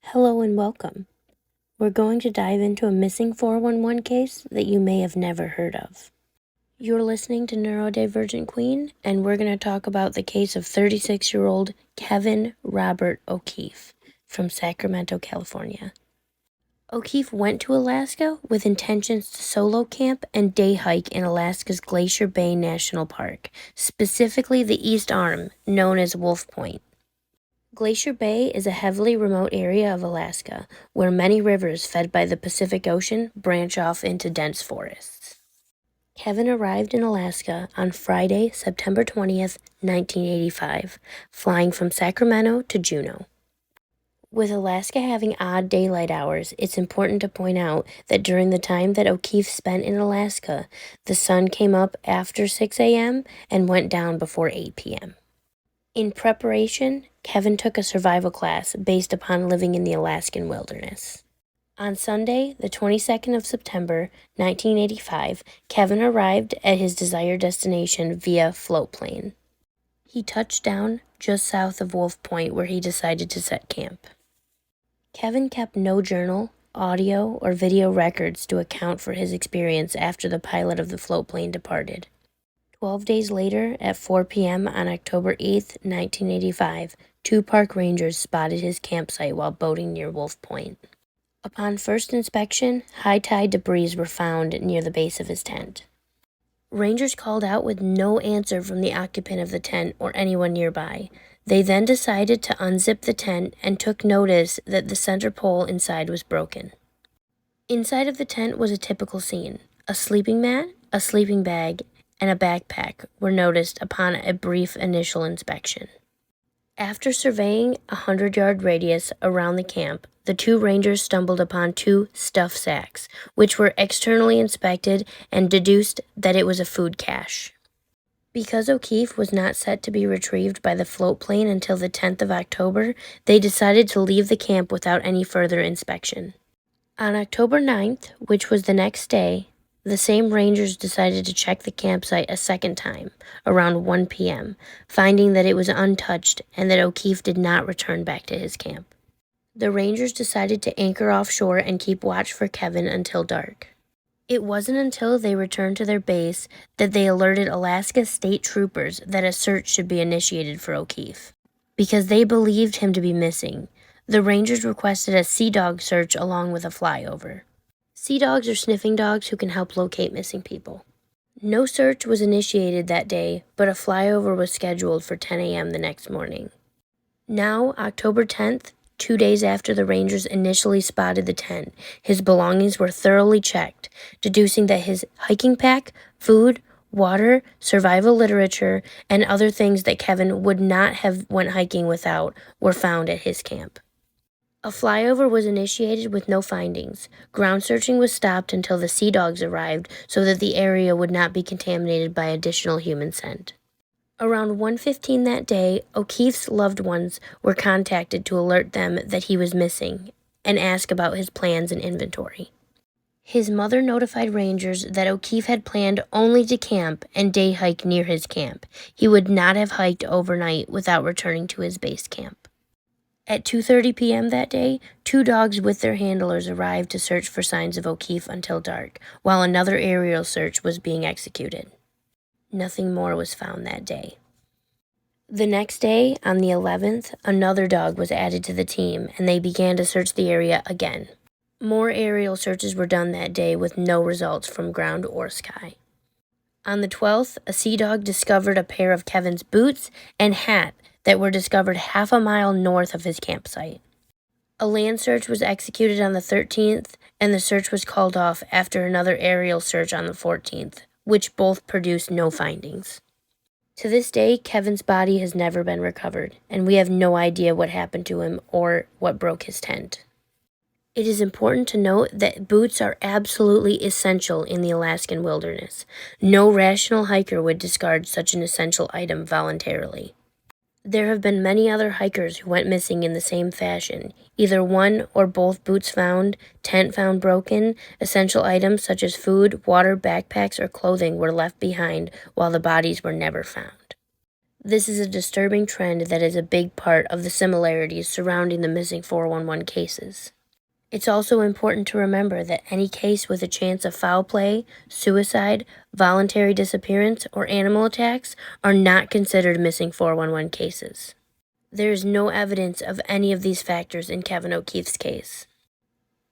Hello and welcome. We're going to dive into a missing 411 case that you may have never heard of. You're listening to Neurodivergent Queen, and we're going to talk about the case of 36-year-old Kevin Robert O'Keefe from Sacramento, California. O'Keefe went to Alaska with intentions to solo camp and day hike in Alaska's Glacier Bay National Park, specifically the East Arm, known as Wolf Point. Glacier Bay is a heavily remote area of Alaska, where many rivers fed by the Pacific Ocean branch off into dense forests. Kevin arrived in Alaska on Friday, September 20th, 1985, flying from Sacramento to Juneau. With Alaska having odd daylight hours, it's important to point out that during the time that O'Keefe spent in Alaska, the sun came up after 6 a.m. and went down before 8 p.m. In preparation, Kevin took a survival class based upon living in the Alaskan wilderness. On Sunday, the 22nd of September, 1985, Kevin arrived at his desired destination via float plane. He touched down just south of Wolf Point, where he decided to set camp. Kevin kept no journal, audio, or video records to account for his experience after the pilot of the float plane departed. 12 days later, at 4 p.m. on October 8, 1985, two park rangers spotted his campsite while boating near Wolf Point. Upon first inspection, high tide debris were found near the base of his tent. Rangers called out with no answer from the occupant of the tent or anyone nearby. They then decided to unzip the tent and took notice that the center pole inside was broken. Inside of the tent was a typical scene. A sleeping mat, a sleeping bag, and a backpack were noticed upon a brief initial inspection. After surveying a 100-yard radius around the camp, the two rangers stumbled upon two stuff sacks, which were externally inspected and deduced that it was a food cache. Because O'Keefe was not set to be retrieved by the float plane until the 10th of October, they decided to leave the camp without any further inspection. On October 9th, which was the next day, the same rangers decided to check the campsite a second time, around 1 p.m., finding that it was untouched and that O'Keefe did not return back to his camp. The rangers decided to anchor offshore and keep watch for Kevin until dark. It wasn't until they returned to their base that they alerted Alaska state troopers that a search should be initiated for O'Keefe. Because they believed him to be missing, the rangers requested a sea dog search along with a flyover. Sea dogs are sniffing dogs who can help locate missing people. No search was initiated that day, but a flyover was scheduled for 10 a.m. the next morning. Now, October 10th, 2 days after the rangers initially spotted the tent, his belongings were thoroughly checked, deducing that his hiking pack, food, water, survival literature, and other things that Kevin would not have went hiking without were found at his camp. A flyover was initiated with no findings. Ground searching was stopped until the sea dogs arrived so that the area would not be contaminated by additional human scent. Around 1:15 that day, O'Keefe's loved ones were contacted to alert them that he was missing and ask about his plans and inventory. His mother notified rangers that O'Keefe had planned only to camp and day hike near his camp. He would not have hiked overnight without returning to his base camp. At 2:30 p.m. that day, two dogs with their handlers arrived to search for signs of O'Keefe until dark, while another aerial search was being executed. Nothing more was found that day. The next day, on the 11th, another dog was added to the team, and they began to search the area again. More aerial searches were done that day with no results from ground or sky. On the 12th, a sea dog discovered a pair of Kevin's boots and hat that were discovered half a mile north of his campsite. A land search was executed on the 13th, and the search was called off after another aerial search on the 14th, which both produced no findings. To this day, Kevin's body has never been recovered, and we have no idea what happened to him or what broke his tent. It is important to note that boots are absolutely essential in the Alaskan wilderness. No rational hiker would discard such an essential item voluntarily. There have been many other hikers who went missing in the same fashion. Either one or both boots found, tent found broken, essential items such as food, water, backpacks, or clothing were left behind while the bodies were never found. This is a disturbing trend that is a big part of the similarities surrounding the missing 411 cases. It's also important to remember that any case with a chance of foul play, suicide, voluntary disappearance, or animal attacks are not considered missing 411 cases. There is no evidence of any of these factors in Kevin O'Keefe's case.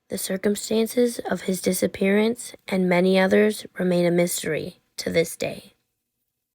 The circumstances of his disappearance and many others remain a mystery to this day.